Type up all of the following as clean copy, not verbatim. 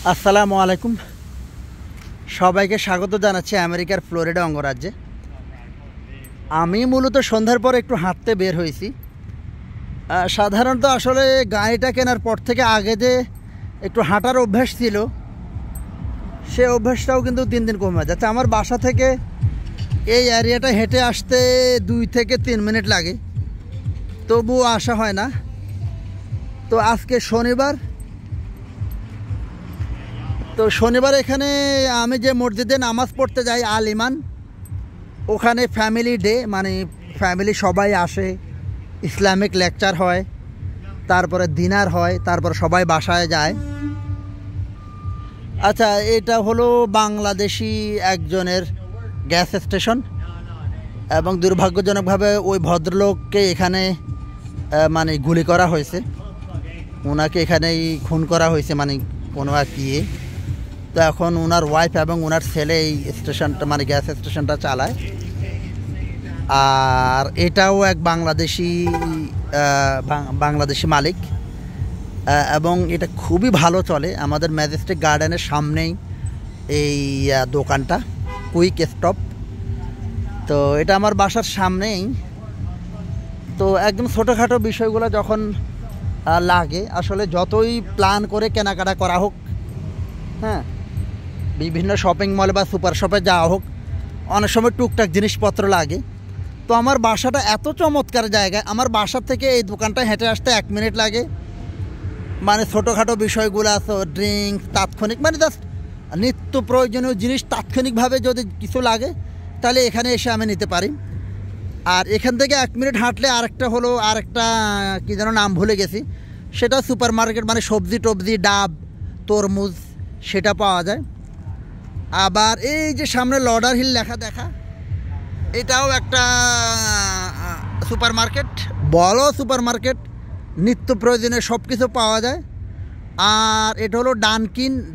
আসসালামু আলাইকুম, সবাইকে স্বাগত জানাচ্ছি আমেরিকার ফ্লোরিডা অঙ্গরাজ্যে। আমি মূলত সন্ধ্যার পর একটু হাঁটতে বের হয়েছি। সাধারণত আসলে গাড়িটা কেনার পর থেকে আগে যে একটু হাঁটার অভ্যাস ছিল, সে অভ্যাসটাও কিন্তু দিন দিন কমে যাচ্ছে। আমার বাসা থেকে এই এরিয়াটা হেঁটে আসতে 2 থেকে 3 মিনিট লাগে, তবুও আসা হয় না। তো আজকে শনিবার, তো শনিবার এখানে আমি যে মসজিদে নামাজ পড়তে যাই আল ইমান, ওখানে ফ্যামিলি ডে, মানে ফ্যামিলি সবাই আসে, ইসলামিক লেকচার হয়, তারপরে ডিনার হয়, তারপর সবাই বাসায় যায়। আচ্ছা, এটা হলো বাংলাদেশি একজনের গ্যাস স্টেশন, এবং দুর্ভাগ্যজনকভাবে ওই ভদ্রলোককে এখানে মানে গুলি করা হয়েছে, ওনাকে এখানেই খুন করা হয়েছে, মানে কোনো এক ইয়ে। তো এখন ওনার ওয়াইফ এবং ওনার ছেলে এই স্টেশনটা, মানে গ্যাস স্টেশনটা চালায়। আর এটাও এক বাংলাদেশি মালিক, এবং এটা খুবই ভালো চলে। আমাদের ম্যাজেস্টিক গার্ডেনের সামনেই এই দোকানটা, কুইক স্টপ। তো এটা আমার বাসার সামনেই। তো একদম ছোটোখাটো বিষয়গুলো যখন লাগে, আসলে যতই প্ল্যান করে কেনাকাটা করা হোক, হ্যাঁ, বিভিন্ন শপিং মল বা সুপার শপে যাওয়া হোক, অনেক সময় টুকটাক জিনিসপত্র লাগে। তো আমার বাসাটা এত চমৎকার জায়গায়, আমার বাসার থেকে এই দোকানটা হেঁটে আসতে 1 মিনিট লাগে। মানে ছোটোখাটো বিষয়গুলো আছে, ড্রিঙ্কস, তাৎক্ষণিক, মানে জাস্ট নিত্য প্রয়োজনীয় জিনিস তাৎক্ষণিকভাবে যদি কিছু লাগে, তাহলে এখানে এসে আমি নিতে পারি। আর এখান থেকে 1 মিনিট হাঁটলে আরেকটা কী যেন নাম ভুলে গেছি, সেটা সুপার মার্কেট, মানে সবজি টবজি, ডাব, তরমুজ, সেটা পাওয়া যায়। আবার এই যে সামনে লডার হিল লেখা দেখা, এটাও একটা সুপার মার্কেট, বড় সুপার মার্কেট, নিত্য প্রয়োজনীয় সব কিছু পাওয়া যায়। আর এটা হলো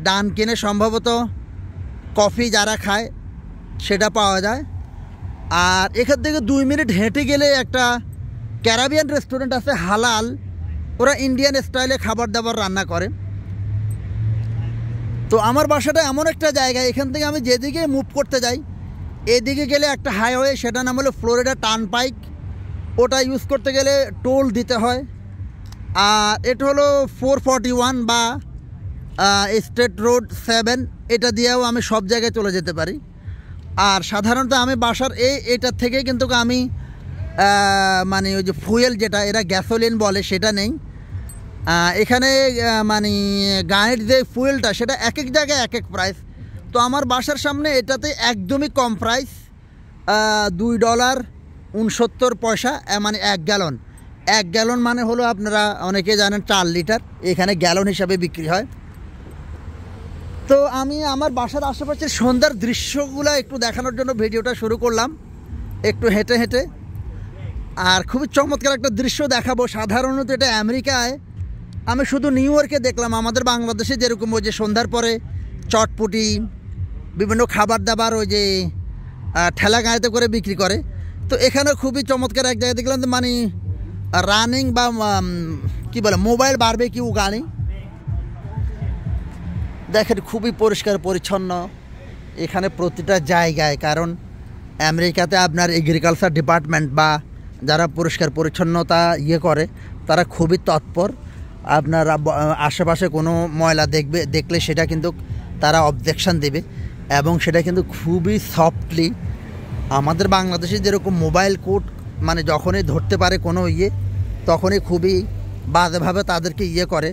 ডানকিনে সম্ভবত কফি যারা খায় সেটা পাওয়া যায়। আর এখান থেকে 2 মিনিট হেঁটে গেলে একটা ক্যারাবিয়ান রেস্টুরেন্ট আছে, হালাল, ওরা ইন্ডিয়ান স্টাইলে খাবার দাবার রান্না করে। তো আমার বাসাটা এমন একটা জায়গা, এখান থেকে আমি যেদিকে মুভ করতে যাই, এদিকে গেলে একটা হাইওয়ে, সেটা নাম হলো ফ্লোরিডা টার্নপাইক। ওটা ইউজ করতে গেলে টোল দিতে হয়। আর এটা হলো 441 বা স্টেট রোড 7, এটা দিয়েও আমি সব জায়গায় চলে যেতে পারি। আর সাধারণত আমি বাসার এটার থেকে কিন্তু আমি মানে ওই যে ফুয়েল, যেটা এরা গ্যাসোলিন বলে, সেটা নেই এখানে। মানে গাড়ির যে ফুয়েলটা, সেটা এক এক জায়গায় এক এক প্রাইস। তো আমার বাসার সামনে এটাতে একদমই কম প্রাইস, $2.69, মানে 1 গ্যালন। 1 গ্যালন মানে হলো, আপনারা অনেকে জানেন, 4 লিটার, এখানে গ্যালন হিসাবে বিক্রি হয়। তো আমি আমার বাসার আশেপাশের সন্ধ্যার দৃশ্যগুলো একটু দেখানোর জন্য ভিডিওটা শুরু করলাম, একটু হেঁটে হেঁটে। আর খুবই চমৎকার একটা দৃশ্য দেখাবো। সাধারণত এটা আমেরিকায় আমি শুধু নিউ ইয়র্কে দেখলাম, আমাদের বাংলাদেশে যেরকম ওই যে সন্ধ্যার পরে চটপটি, বিভিন্ন খাবার দাবার ওই যে ঠেলা গাড়িতে করে বিক্রি করে। তো এখানে খুবই চমৎকার এক জায়গায় দেখলাম, মানে রানিং বা কী বলে, মোবাইল বারবিকিউ গাড়ি। দেখেন খুবই পরিষ্কার পরিচ্ছন্ন এখানে প্রতিটা জায়গায়, কারণ আমেরিকাতে আপনার এগ্রিকালচার ডিপার্টমেন্ট বা যারা পরিষ্কার পরিচ্ছন্নতা করে, তারা খুবই তৎপর। আপনার আশেপাশে কোনো ময়লা দেখলে সেটা কিন্তু তারা অবজেকশন দেবে, এবং সেটা কিন্তু খুবই সফটলি। আমাদের বাংলাদেশে যেরকম মোবাইল কোড, মানে যখনই ধরতে পারে কোনো তখনই খুবই বাজেভাবে তাদেরকে করে।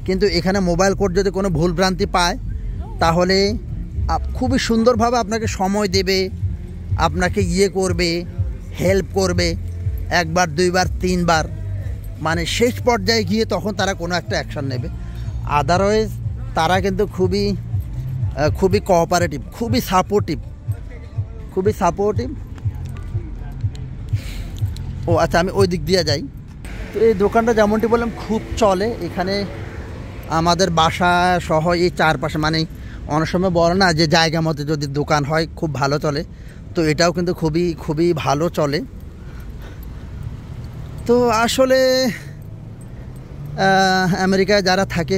কিন্তু এখানে মোবাইল কোড যদি কোনো ভুলভ্রান্তি পায়, তাহলে খুবই সুন্দরভাবে আপনাকে সময় দেবে, আপনাকে করবে, হেল্প করবে, 1 বার 2 বার 3 বার, মানে শেষ পর্যায়ে গিয়ে তখন তারা কোনো একটা অ্যাকশান নেবে। আদারওয়াইজ তারা কিন্তু খুবই কোঅপারেটিভ, খুবই সাপোর্টিভ। ও আচ্ছা, আমি ওই দিক দিয়ে যাই। তো এই দোকানটা যেমনটি বললাম খুব চলে এখানে। আমাদের বাসা সহ এই চারপাশে, মানে অনেক সময় বলে না যে জায়গা মতো যদি দোকান হয় খুব ভালো চলে, তো এটাও কিন্তু খুবই ভালো চলে। তো আসলে আমেরিকায় যারা থাকে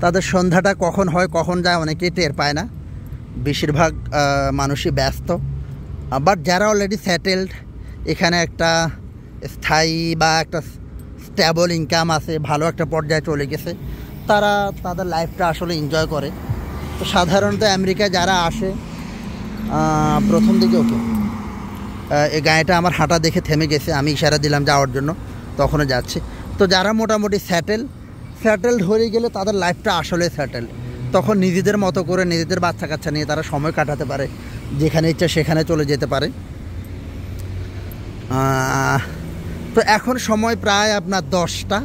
তাদের সন্ধ্যাটা কখন হয় কখন যায় অনেকেই টের পায় না, বেশিরভাগ মানুষই ব্যস্ত। বাট যারা অলরেডি সেটেলড, এখানে একটা স্থায়ী বা একটা স্টেবল ইনকাম আছে, ভালো একটা পর্যায়ে চলে গেছে, তারা তাদের লাইফটা আসলে এনজয় করে। তো সাধারণত আমেরিকায় যারা আসে প্রথম দিকে ওকে এই গাড়িটা আমার হাঁটা দেখে থেমে গেছে, আমি ইশারা দিলাম যাওয়ার জন্য, তখনও যাচ্ছে। তো যারা মোটামুটি সেটেলড হয়ে গেলে তাদের লাইফটা আসলে সেটেল, তখন নিজেদের মতো করে নিজেদের বাচ্চা কাচ্চা নিয়ে তারা সময় কাটাতে পারে, যেখানে ইচ্ছা সেখানে চলে যেতে পারে। তো এখন সময় প্রায় আপনার 10টা।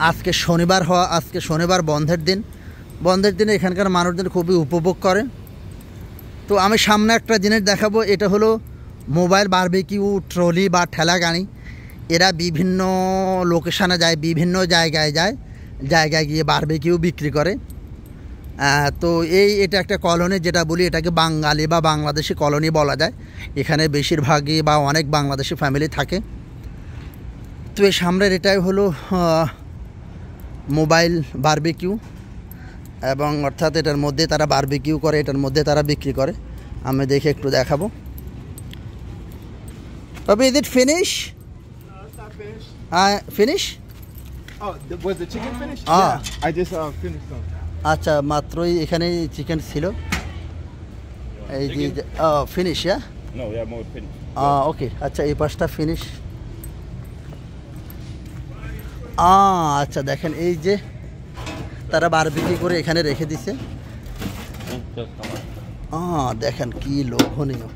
আজকে শনিবার বন্ধের দিন এখানকার মানুষজন খুবই উপভোগ করে। তো আমি সামনে একটা জিনিস দেখাবো, এটা হলো মোবাইল বারবিকিউ ট্রলি বা ঠেলা গাড়ি। এরা বিভিন্ন লোকেশানে যায়, বিভিন্ন জায়গায় গিয়ে বারবিকিউ বিক্রি করে। তো এটা একটা কলোনি, যেটা বলি এটাকে বাঙালি বা বাংলাদেশি কলোনি বলা যায়। এখানে বেশিরভাগই বা অনেক বাংলাদেশি ফ্যামিলি থাকে। তো এই সামনের এটাই হলো মোবাইল বারবিকিউ, এবং অর্থাৎ এটার মধ্যে তারা বারবিকিউ করে, এটার মধ্যে তারা বিক্রি করে। আমি দেখে একটু দেখাবো। তবে is it finish? Finish? Oh, was the chicken finished? Ah. Yeah, I just finished them. আচ্ছা, মাত্রই এখানে চিকেন ছিল। এই যে finish, No, we have more finish. ওকে। আচ্ছা, এই পাশটা ফিনিশ। আচ্ছা, দেখেন এই যে তারা বারবিকিউ করে এখানে রেখে দিছে। দেখেন কি লোভনীয়।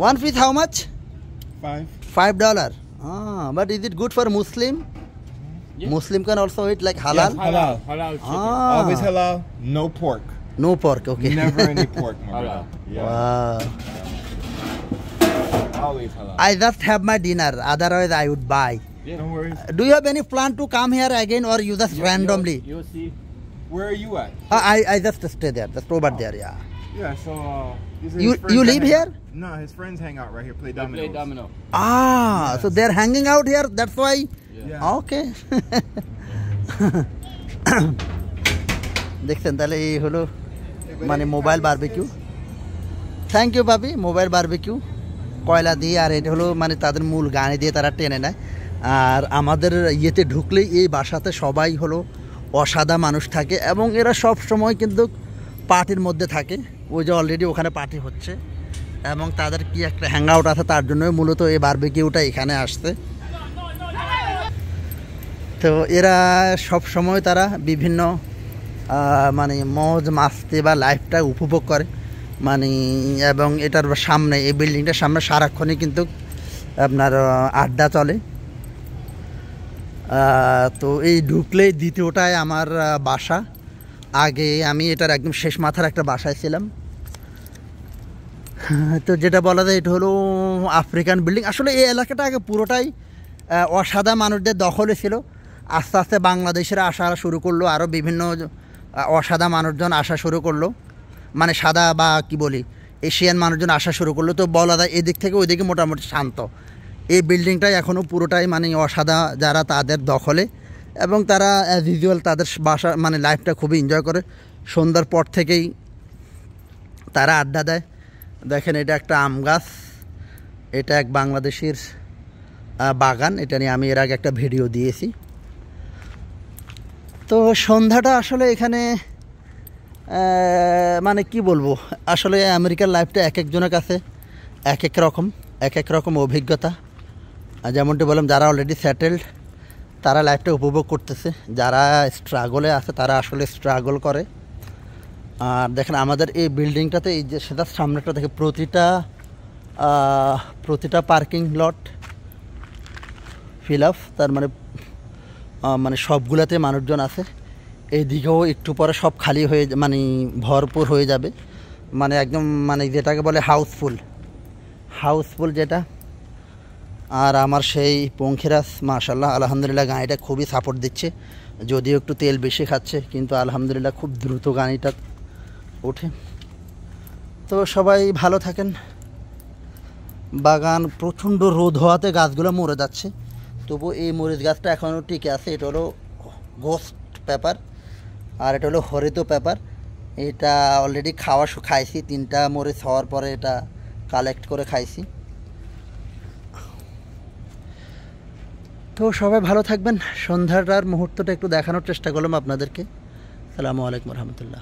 One piece how much? $5. But is it good for Muslim? Yes. Muslim can also eat like halal? Yes, halal. Halal chicken. Always halal, no pork. No pork, okay. Never any pork, my Halal. brother. Wow. Always halal. I just have my dinner, otherwise I would buy. Yeah. No worries. Do you have any plan to come here again, or you just randomly? You'll see. Where are you at? I just stay there, just over there, yeah. Yeah, so these are You- his friends you that live hang here? out. No, his friends hang out right here, play We dominoes. play domino. So they're hanging out here, that's why? Yeah. Okay. দেখছেন, তাহলে এই হলো মানে mobile barbecue. Thank you ভাবি। Mobile barbecue কয়লা দিয়ে, আর এটা হলো মানে তাদের মূল গাড়ি দিয়ে তারা টেনে নেয়। আর আমাদের ইয়েতে ঢুকলেই এই বাসাতে সবাই হলো অসাদা মানুষ থাকে, এবং এরা সব সময় কিন্তু পার্টির মধ্যে থাকে। ওই যে অলরেডি ওখানে পার্টি হচ্ছে, এবং তাদের কি একটা হ্যাং আউট আছে, তার জন্যই মূলত এই বারবিকিউটা এখানে আসছে। তো এরা সব সময় তারা বিভিন্ন মানে মজ মাস্তি বা লাইফটা উপভোগ করে মানে। এবং এটার সামনে, এই বিল্ডিংটার সামনে সারাক্ষণই কিন্তু আপনার আড্ডা চলে। তো এই ঢুকলেই দ্বিতীয়টায় আমার বাসা। আগে আমি এটার একদম শেষ মাথার একটা বাসায় ছিলাম। তো যেটা বলা যায় এটা হলো আফ্রিকান বিল্ডিং। আসলে এই এলাকাটা আগে পুরোটাই অসাদা মানুষদের দখলে ছিল। আস্তে আস্তে বাংলাদেশের আসা শুরু করলো, আরও বিভিন্ন অসাদা মানুষজন আসা শুরু করলো, মানে সাদা বা কি বলি এশিয়ান মানুষজন আসা শুরু করলো। তো বলা যায় এদিক থেকে ওইদিকে মোটামুটি শান্ত। এই বিল্ডিংটাই এখনও পুরোটাই মানে অসাদা যারা তাদের দখলে, এবং তারা অ্যাজ ইউজুয়াল তাদের বাসা মানে লাইফটা খুবই এনজয় করে। সন্ধ্যার পর থেকেই তারা আড্ডা দেয়। দেখেন, এটা একটা আম গাছ, এটা এক বাংলাদেশের বাগান। এটা নিয়ে আমি এর আগে একটা ভিডিও দিয়েছি। তো সন্ধ্যাটা আসলে এখানে মানে কি বলবো, আসলে আমেরিকার লাইফটা এক একজনের কাছে এক এক রকম অভিজ্ঞতা। যেমনটি বললাম, যারা অলরেডি সেটেলড তারা লাইফটা উপভোগ করতেছে, যারা স্ট্রাগলে আছে তারা আসলে স্ট্রাগল করে। আর দেখেন আমাদের এই বিল্ডিংটাতে এই যে সেটার সামনেটা দেখে প্রতিটা পার্কিং লট ফিল আপ, তার মানে সবগুলাতে মানুষজন আছে। এইদিকেও একটু পরে সব খালি হয়ে মানে ভরপুর হয়ে যাবে, মানে একদম মানে যেটাকে বলে হাউসফুল যেটা। আর আমার সেই পঙ্খিরাজ মাশাআল্লাহ আলহামদুলিল্লাহ গাড়িটা খুবই সাপোর্ট দিচ্ছে, যদিও একটু তেল বেশি খাচ্ছে, কিন্তু আলহামদুলিল্লাহ খুব দ্রুত গাড়িটা ওঠে। তো সবাই ভালো থাকেন। বাগান প্রচণ্ড রোদ হওয়াতে গাছগুলো মরে যাচ্ছে, তবু এই মরিচ গাছটা এখনও টিকে আছে। এটা হলো ঘোস্ট পেপার, আর এটা হলো হরিত পেপার। এটা অলরেডি খাইছি, 3টা মরিচ হওয়ার পরে এটা কালেক্ট করে খাইছি। তো সবাই ভালো থাকবেন। সন্ধ্যাটার মুহূর্তটা একটু দেখানোর চেষ্টা করলাম আপনাদেরকে। আসসালামু আলাইকুম রহমতুল্লাহ।